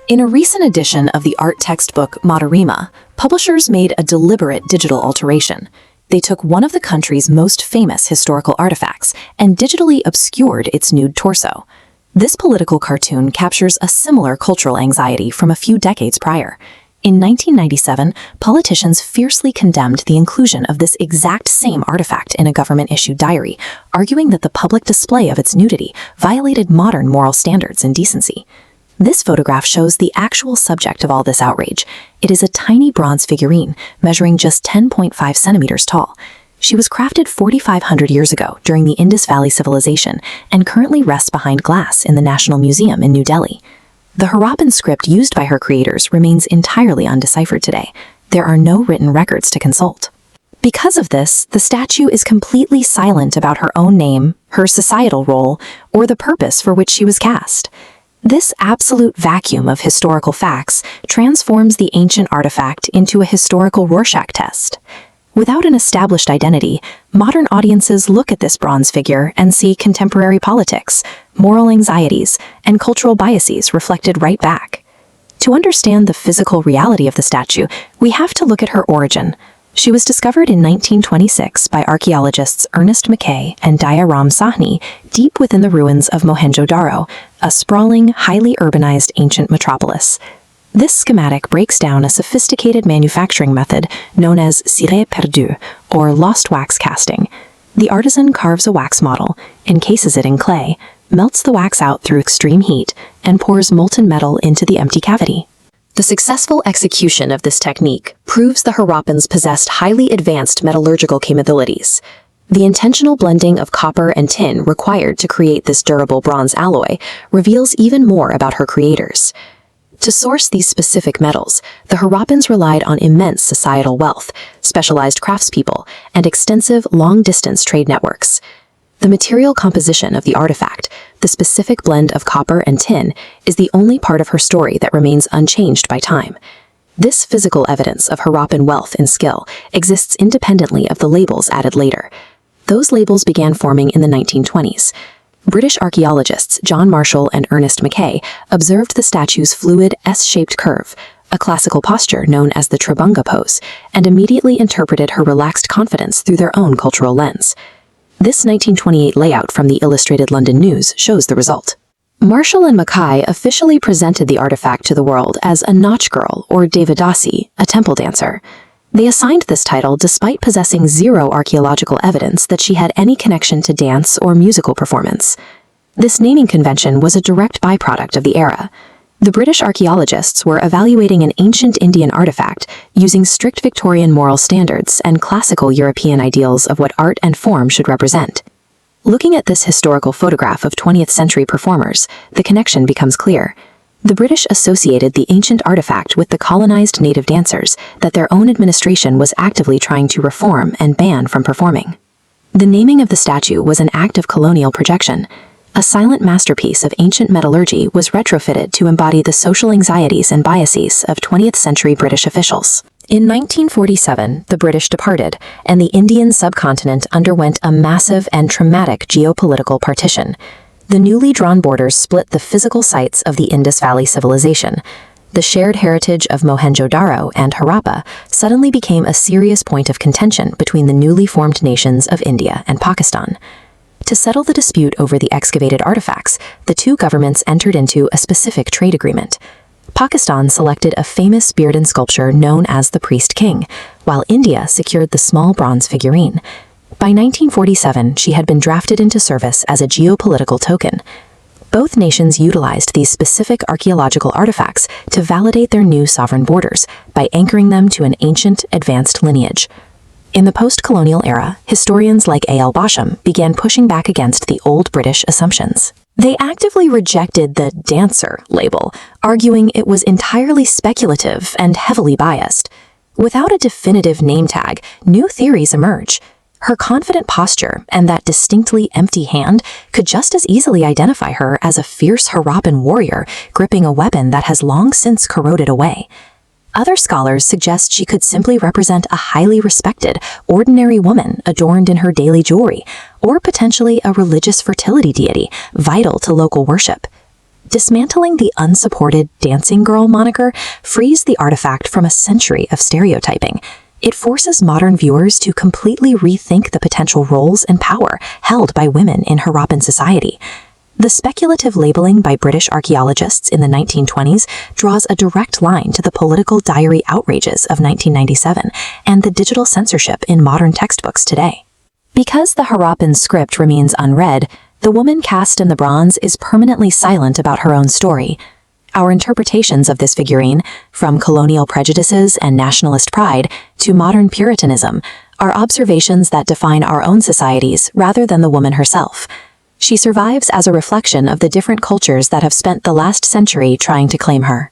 In a recent edition of the art textbook Madarima, publishers made a deliberate digital alteration. They took one of the country's most famous historical artifacts and digitally obscured its nude torso. This political cartoon captures a similar cultural anxiety from a few decades prior. In 1997, politicians fiercely condemned the inclusion of this exact same artifact in a government-issued diary, arguing that the public display of its nudity violated modern moral standards and decency. This photograph shows the actual subject of all this outrage. It is a tiny bronze figurine, measuring just 10.5 centimeters tall. She was crafted 4,500 years ago during the Indus Valley Civilization and currently rests behind glass in the National Museum in New Delhi. The Harappan script used by her creators remains entirely undeciphered today. There are no written records to consult. Because of this, the statue is completely silent about her own name, her societal role, or the purpose for which she was cast. This absolute vacuum of historical facts transforms the ancient artifact into a historical Rorschach test. Without an established identity, modern audiences look at this bronze figure and see contemporary politics, moral anxieties, and cultural biases reflected right back. To understand the physical reality of the statue, we have to look at her origin. She was discovered in 1926 by archaeologists Ernest Mackay and Daya Ram Sahni deep within the ruins of Mohenjo-daro, a sprawling, highly urbanized ancient metropolis. This schematic breaks down a sophisticated manufacturing method known as cire perdu, or lost wax casting. The artisan carves a wax model, encases it in clay, melts the wax out through extreme heat, and pours molten metal into the empty cavity. The successful execution of this technique proves the Harappans possessed highly advanced metallurgical capabilities. The intentional blending of copper and tin required to create this durable bronze alloy reveals even more about her creators. To source these specific metals, the Harappans relied on immense societal wealth, specialized craftspeople, and extensive long-distance trade networks. The material composition of the artifact, the specific blend of copper and tin, is the only part of her story that remains unchanged by time. This physical evidence of Harappan wealth and skill exists independently of the labels added later. Those labels began forming in the 1920s. British archaeologists John Marshall and Ernest Mackay observed the statue's fluid S-shaped curve, a classical posture known as the Tribunga pose, and immediately interpreted her relaxed confidence through their own cultural lens. This 1928 layout from the Illustrated London News shows the result. Marshall and Mackay officially presented the artifact to the world as a Nautch girl, or Devadasi, a temple dancer. They assigned this title despite possessing zero archaeological evidence that she had any connection to dance or musical performance. This naming convention was a direct byproduct of the era. The British archaeologists were evaluating an ancient Indian artifact using strict Victorian moral standards and classical European ideals of what art and form should represent. Looking at this historical photograph of 20th century performers, the connection becomes clear. The British associated the ancient artifact with the colonized native dancers that their own administration was actively trying to reform and ban from performing. The naming of the statue was an act of colonial projection. A silent masterpiece of ancient metallurgy was retrofitted to embody the social anxieties and biases of 20th century British officials. In 1947, the British departed, and the Indian subcontinent underwent a massive and traumatic geopolitical partition. The newly drawn borders split the physical sites of the Indus Valley Civilization. The shared heritage of Mohenjo-daro and Harappa suddenly became a serious point of contention between the newly formed nations of India and Pakistan. To settle the dispute over the excavated artifacts, the two governments entered into a specific trade agreement. Pakistan selected a famous bearded sculpture known as the Priest King, while India secured the small bronze figurine. By 1947, she had been drafted into service as a geopolitical token. Both nations utilized these specific archaeological artifacts to validate their new sovereign borders by anchoring them to an ancient, advanced lineage. In the post-colonial era, historians like A.L. Basham began pushing back against the old British assumptions. They actively rejected the dancer label, arguing it was entirely speculative and heavily biased. Without a definitive name tag, new theories emerge. Her confident posture and that distinctly empty hand could just as easily identify her as a fierce Harappan warrior gripping a weapon that has long since corroded away. Other scholars suggest she could simply represent a highly respected, ordinary woman adorned in her daily jewelry, or potentially a religious fertility deity vital to local worship. Dismantling the unsupported dancing girl moniker frees the artifact from a century of stereotyping. It forces modern viewers to completely rethink the potential roles and power held by women in Harappan society. The speculative labeling by British archaeologists in the 1920s draws a direct line to the political diary outrages of 1997 and the digital censorship in modern textbooks today. Because the Harappan script remains unread, the woman cast in the bronze is permanently silent about her own story. Our interpretations of this figurine, from colonial prejudices and nationalist pride to modern Puritanism, are observations that define our own societies rather than the woman herself. She survives as a reflection of the different cultures that have spent the last century trying to claim her.